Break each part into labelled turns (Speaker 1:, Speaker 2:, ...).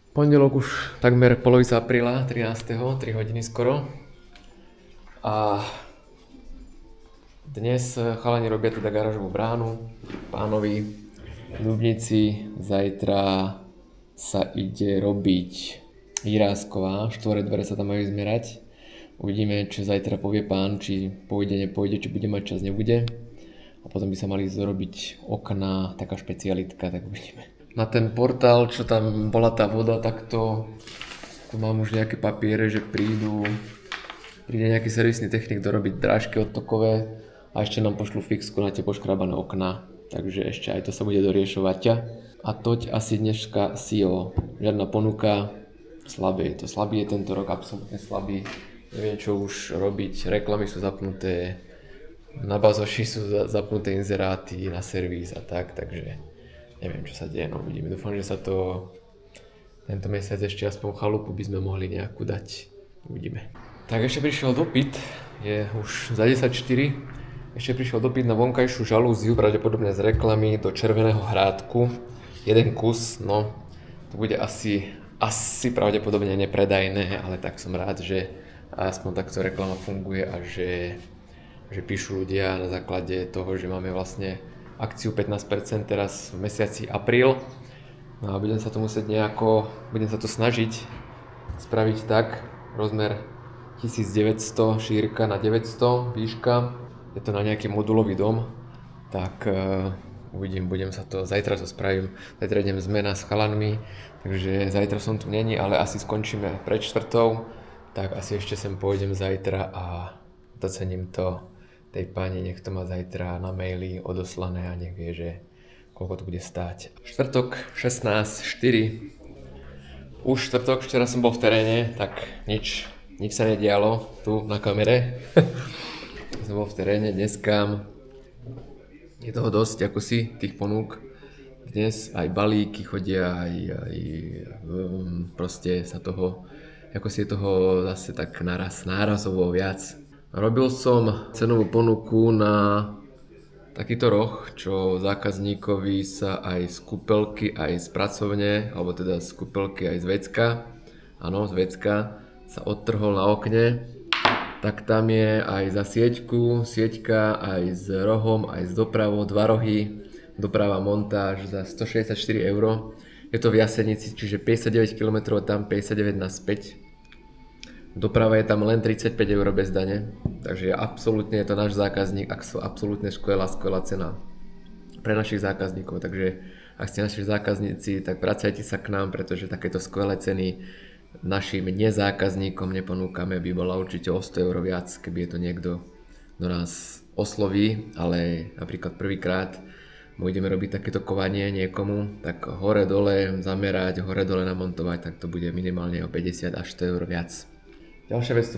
Speaker 1: Pondelok už takmer polovica apríla, 13. 3 hodiny skoro. A dnes chalani robia teda garážovú bránu pánovi v Dubnici. Zajtra sa ide robiť výrázková, štvoré dvere sa tam majú zmerať. Uvidíme, čo zajtra povie pán, či pôjde, nepôjde, či bude mať čas, nebude. A potom by sa mali zrobiť okná, taká špecialitka, tak uvidíme. Na ten portál, čo tam bola tá voda, tak to tu mám už nejaké papiere, že príde nejaký servisný technik dorobiť drážky odtokové a ešte nám pošlu fixku na tie poškrabané okná. Takže ešte aj to sa bude doriešovať. A toť asi dneška CEO. Žiadna ponuka, slabý. To slabý je tento rok, absolútne slabý. Neviem čo už robiť, reklamy sú zapnuté, na bazoši sú zapnuté inzeráty na servis a tak, takže neviem čo sa deje, no uvidíme. Dúfam, že sa to tento mesiac ešte aspoň chalupu by sme mohli nejakú dať, uvidíme. Tak ešte prišiel dopyt, je už za 10:04, ešte prišiel dopyt na vonkajšiu žalúziu, pravdepodobne z reklamy do Červeného Hrádku, jeden kus, no to bude asi pravdepodobne nepredajné, ale tak som rád, že aspoň takto reklama funguje a že píšu ľudia na základe toho, že máme vlastne akciu 15% teraz v mesiaci apríl. No a budem sa to snažiť spraviť tak, rozmer 1900 šírka na 900 výška, je to na nejaký modulový dom, tak uvidím, zajtra to spravím, zajtra idem zmena s chalanmi, takže zajtra som tu není, ale asi skončíme pred 4:00, tak asi ešte sem pôjdem zajtra a docením to tej pani, nech to má zajtra na maili odoslané a nech vie, že koľko to bude stáť. Štvrtok 16:04. Už štvrtok, včera som bol v teréne, tak nič sa nedialo tu na kamere. Som bol v teréne, dneska je toho dosť, ako si, tých ponúk. Dnes aj balíky chodia, aj proste sa toho, ako si je toho zase tak nárazovo viac. Robil som cenovú ponuku na takýto roh, čo zákazníkovi sa aj z kúpeľky, aj z pracovne, alebo teda z kúpeľky aj z vecka, áno, z vecka sa odtrhol na okne, tak tam je aj za sieťka aj s rohom, aj s dopravou, 2 rohy, doprava montáž za 164 €. Je to v Jasenici, čiže 59 km tam, 59 naspäť. Doprava je tam len 35 € bez dane, takže absolútne je to náš zákazník, absolútne skvelá cena pre našich zákazníkov, takže ak ste naši zákazníci, tak vracajte sa k nám, pretože takéto skvelé ceny našim nezákazníkom neponúkame, by bola určite o 100 € viac, keby je to niekto, kto nás osloví, ale napríklad prvýkrát budeme robiť takéto kovanie niekomu, tak hore-dole zamerať, hore-dole namontovať, tak to bude minimálne o 50 až 100 € viac. Ďalšia vec,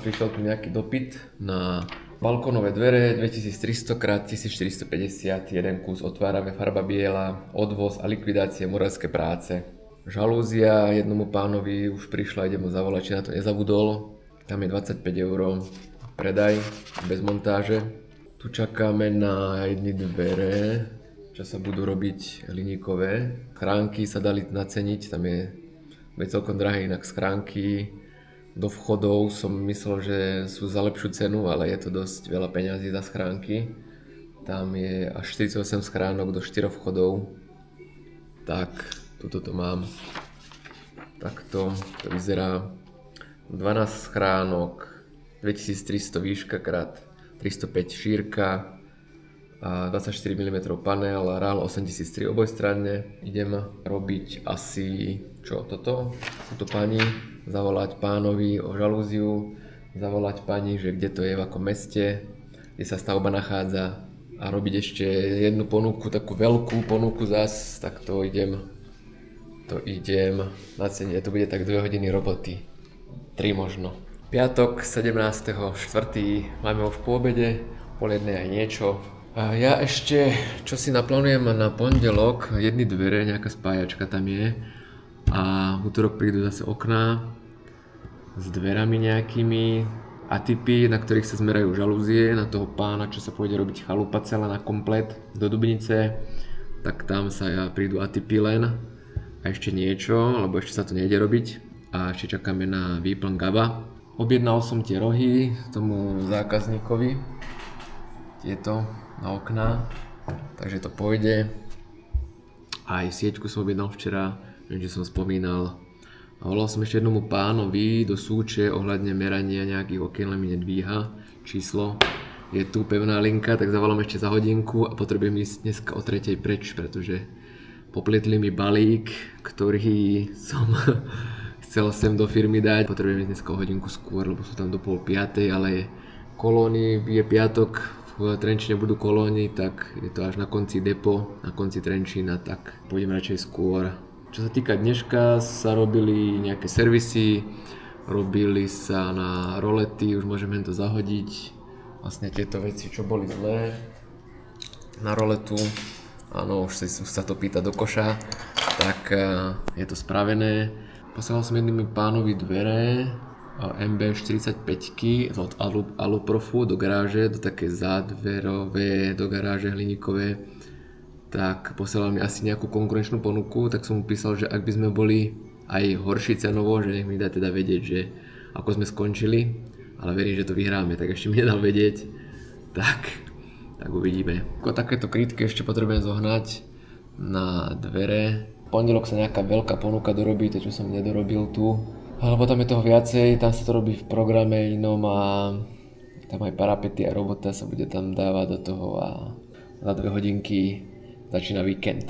Speaker 1: prišiel tu nejaký dopyt na balkónové dvere 2300 x 1450, jeden kus otváravé, farba biela, odvoz a likvidácie moravské práce. Žalúzia jednomu pánovi už prišla, idem mu zavolať, či na to nezabudol. Tam je 25 €, predaj, bez montáže. Tu čakáme na jedny dvere, čo sa budú robiť hliníkové. Schránky sa dali naceniť, tam je celkom drahé, inak schránky. Do vchodov som myslel, že sú za lepšiu cenu, ale je to dosť veľa peňazí za schránky. Tam je až 48 schránok do 4 vchodov. Tak, tuto to mám. Takto to vyzerá. 12 schránok, 2300 výška krát 305 šírka a 24 mm panel, RAL 8003 obojstranne. Idem robiť asi toto pani, zavolať pánovi o žalúziu, zavolať pani, že kde to je, v akom meste, kde sa stavba nachádza a robiť ešte jednu ponuku, takú veľkú ponuku zas, tak to idem naceniť, to bude tak 2 hodiny roboty, 3 možno. Piatok 17.4. máme už po obede, pol jednej aj niečo. A ja ešte, čo si naplánujem na pondelok, jedny dvere, nejaká spájačka tam je. A v útorok prídu zase okná s dverami nejakými, atypy, na ktorých sa zmerajú žalúzie, na toho pána, čo sa pôjde robiť chalupa celá na komplet do Dubnice, tak tam sa prídu atypy len. a ešte niečo, lebo ešte sa to nejde robiť a ešte čakáme na výplň gaba. Objednal som tie rohy tomu zákazníkovi, tieto na okná, takže to pôjde. Aj sieťku som objednal včera, viem, že som spomínal. A volal som ešte jednomu pánovi do Súče ohľadne merania nejakých okien, len mi nedvíha číslo. Je tu pevná linka, tak zavolám ešte za hodinku a potrebujem ísť dneska o 3:00 preč, pretože popletli mi balík, ktorý som chcel sem do firmy dať. Potrebujem ísť dneska o hodinku skôr, lebo sú tam do 4:30, ale kolóny, je piatok, v Trenčíne budú kolóny, tak je to až na konci depo, na konci Trenčína, tak pôjdem radšej skôr. Čo sa týka dneška, sa robili nejaké servisy, robili sa na rolety, už môžeme to zahodiť. Vlastne tieto veci, čo boli zlé na roletu, áno, už sa to pýta do koša, tak je to spravené. Posielal som jedným pánovi dvere MB45 od Aluprofu do garáže, do také zádverové, do garáže hliníkové. Tak posielal mi asi nejakú konkurenčnú ponuku, tak som mu písal, že ak by sme boli aj horší cenovo, že nech mi dá teda vedieť, že ako sme skončili, ale verím, že to vyhráme, tak ešte mi nedal vedieť, tak uvidíme. Ako takéto krytky ešte potrebujem zohnať na dvere. V pondelok sa nejaká veľká ponuka dorobí, to čo som nedorobil tu, alebo tam je toho viacej, tam sa to robí v programe inom a tam aj parapety a robota sa bude tam dávať do toho a za 2 hodinky začína víkend.